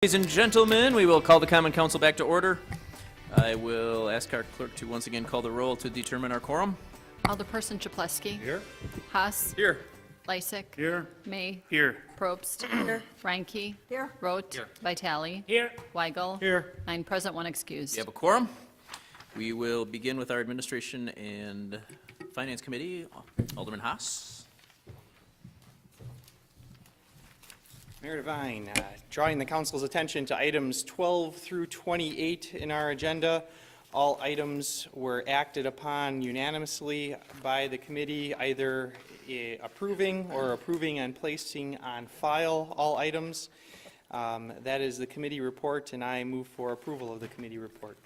Ladies and gentlemen, we will call the Common Council back to order. I will ask our clerk to once again call the roll to determine our quorum. Alderperson Czaplewski. Here. Haas. Here. Lajsic. Here. May. Here. Probst. Here. Reinke. Here. Rote. Here. Vitale. Here. Weigel. Here. 9 present, 1 excused. We have a quorum. We will begin with our Administration and Finance Committee. Alderman Haas. Mayor Devine, drawing the council's attention to items 12 through 28 in our agenda. All items were acted upon unanimously by the committee, either approving and placing on file all items. That is the committee report, and I move for approval of the committee report.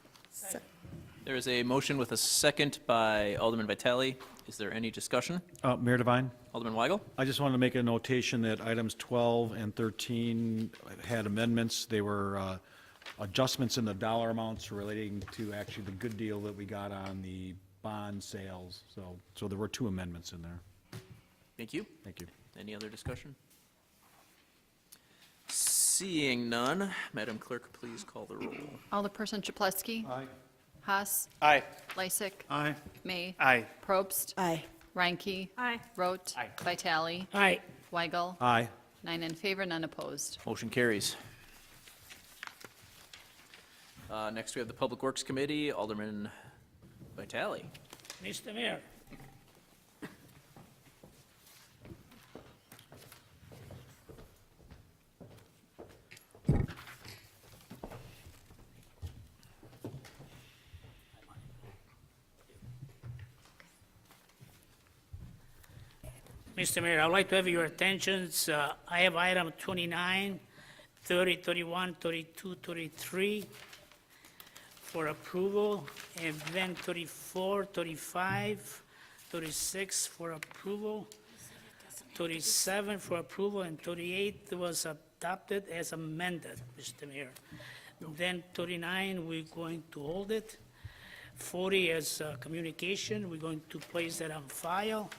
There is a motion with a second by Alderman Vitale. Is there any discussion? Mayor Devine, Alderman Weigel? I just wanted to make a notation that items 12 and 13 had amendments. They were adjustments in the dollar amounts relating to actually the good deal that we got on the bond sales. So there were 2 amendments in there. Thank you. Thank you. Any other discussion? Seeing none, Madam Clerk, please call the roll. Alderperson Czaplewski. Aye. Haas. Aye. Lajsic. Aye. May. Aye. Probst. Aye. Reinke. Aye. Rote. Aye. Vitale. Aye. Weigel. Aye. 9 in favor, none opposed. Motion carries. Next, we have the Public Works Committee. Alderman Vitale. Mr. Mayor, I'd like to have your attentions. I have item 29, 30, 31, 32, 33 for approval, and then 34, 35, 36 for approval, 37 for approval, and 38 was adopted as amended, Mr. Mayor. Then 39, we're going to hold it. 40 as communication, we're going to place that on file.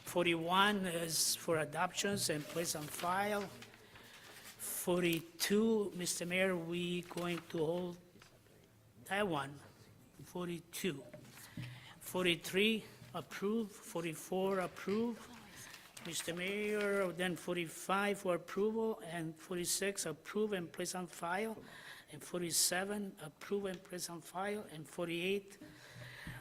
41 is for adoptions and place on file. 42, Mr. Mayor, we going to hold that one. 42. 43, approve. 44, approve. Mr. Mayor, then 45 for approval, and 46, approve and place on file, and 47, approve and place on file, and 48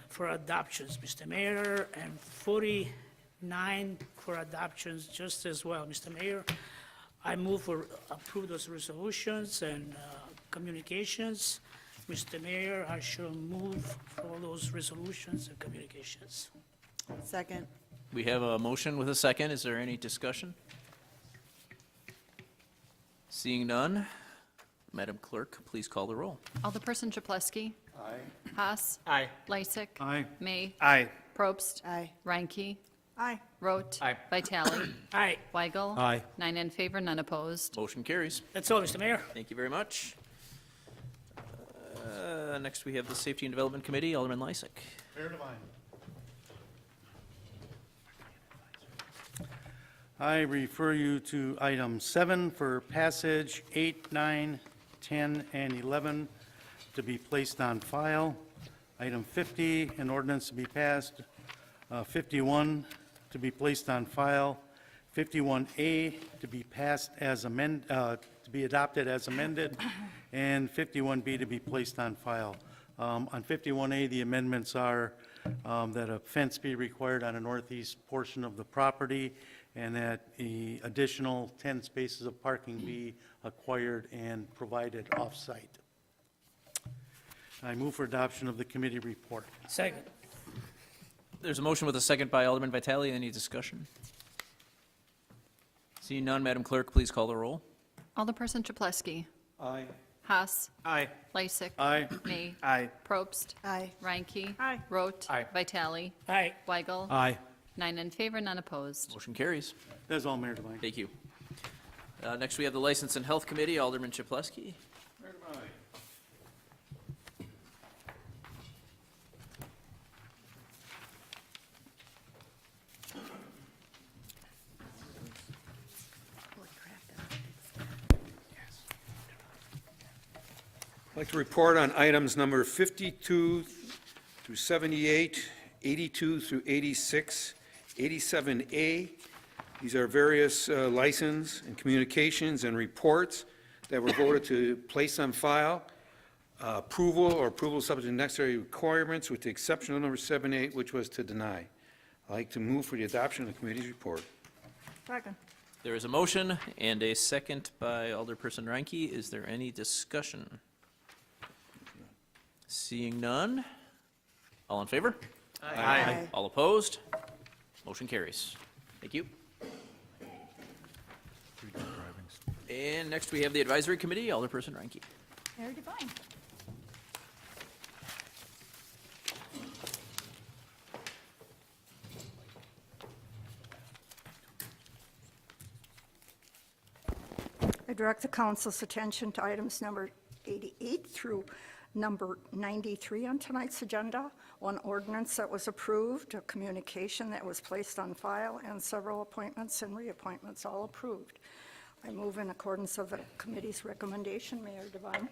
for adoptions, Mr. Mayor, and 49 for adoptions just as well. Mr. Mayor, I move for approve those resolutions and communications. Mr. Mayor, I shall move for all those resolutions and communications. Second. We have a motion with a second. Is there any discussion? Seeing none, Madam Clerk, please call the roll. Alderperson Czaplewski. Aye. Haas. Aye. Lajsic. Aye. May. Aye. Probst. Aye. Reinke. Aye. Rote. Aye. Vitale. Aye, Weigel. Aye. 9 in favor, none opposed. Motion carries. that's all, Mr. Mayor. Thank you very much. Next, we have the Safety and Development Committee. Alderman Lajsic. Mayor Devine. I refer you to item 7 for passage, 8, 9, 10, and 11 to be placed on file. Item 50, an ordinance to be passed. 51 to be placed on file. 51A to be passed as to be adopted as amended, and 51B to be placed on file. On 51A, the amendments are that a fence be required on the northeast portion of the property, and that the additional 10 spaces of parking be acquired and provided off-site. I move for adoption of the committee report. Second. There's a motion with a second by Alderman Vitale. Any discussion? Seeing none, Madam Clerk, please call the roll. Alderperson Czaplewski. Aye. Haas. Aye. Lajsic. Aye. May. Aye. Probst. Aye. Reinke. Aye. Rote. Aye. Vitale. Aye, Weigel. Aye. 9 in favor, none opposed. Motion carries. That's all, Mayor Devine. Thank you. Next, we have the License and Health Committee. Alderman Czaplewski. I'd like to report on items number 52 through 78, 82 through 86, 87A. These are various license and communications and reports that were voted to place on file. Approval or approval subject to necessary requirements with the exception of number 78, which was to deny. I'd like to move for the adoption of the committee's report. Second. There is a motion and a second by Alderperson Reinke. Is there any discussion? Seeing none. All in favor? Aye. All opposed? Motion carries. Thank you. And next, we have the Advisory Committee, Alderperson Reinke. Mayor Devine. I direct the council's attention to items number 88 through number 93 on tonight's agenda. One ordinance that was approved, a communication that was placed on file, and several appointments and reappointments all approved. I move in accordance of the committee's recommendation. Mayor Devine.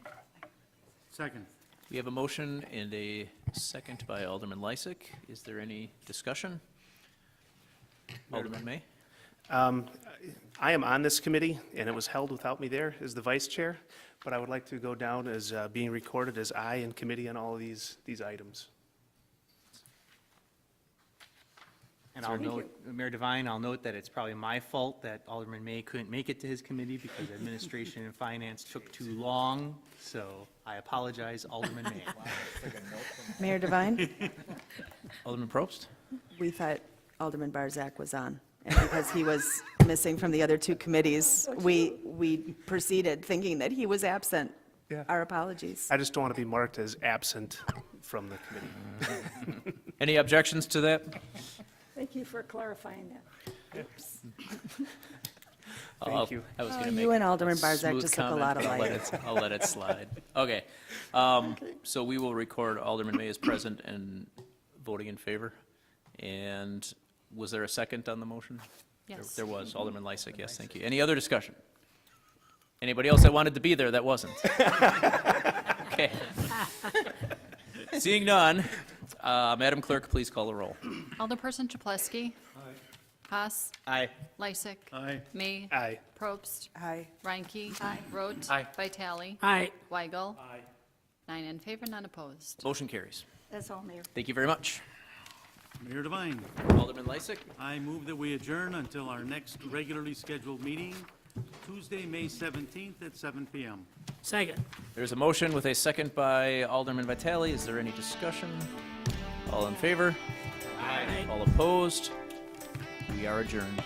Second. We have a motion and a second by Alderman Lajsic. Is there any discussion? Alderman May? I am on this committee, and it was held without me there as the vice chair, but I would like to go down as being recorded as I in committee on all of these items. And I'll note, Mayor Devine, I'll note that it's probably my fault that Alderman May couldn't make it to his committee because administration and finance took too long, so I apologize, Alderman May. Mayor Devine, Alderman Probst? we thought Alderman Barzak was on, and because he was missing from the other two committees, we proceeded thinking that he was absent. Yeah. Our apologies. I just don't want to be marked as absent from the committee. Any objections to that? Thank you for clarifying that. Thank you. I was going to You make and Alderman a Barzak smooth just look a comment, lot but alike. I'll let it slide. Okay. So we will record Alderman May as present and voting in favor. And was there a second on the motion? Yes. There was. Alderman Lajsic, yes, thank you. Any other discussion? Anybody else that wanted to be there that wasn't? Okay. Seeing none, Madam Clerk, please call the roll. Alderperson Czaplewski. Aye. Haas. Aye. Lajsic. Aye. May. Aye. Probst. Aye. Reinke. Aye. Rote. Aye. Vitale. Aye. Weigel. Aye. 9 in favor, none opposed. Motion carries. That's all, Mayor. Thank you very much. Mayor Devine, Alderman Lajsic? I move that we adjourn until our next regularly scheduled meeting, Tuesday, May 17th at 7 p.m. Second. There's a motion with a second by Alderman Vitale. Is there any discussion? All in favor? Aye. All opposed? We are adjourned.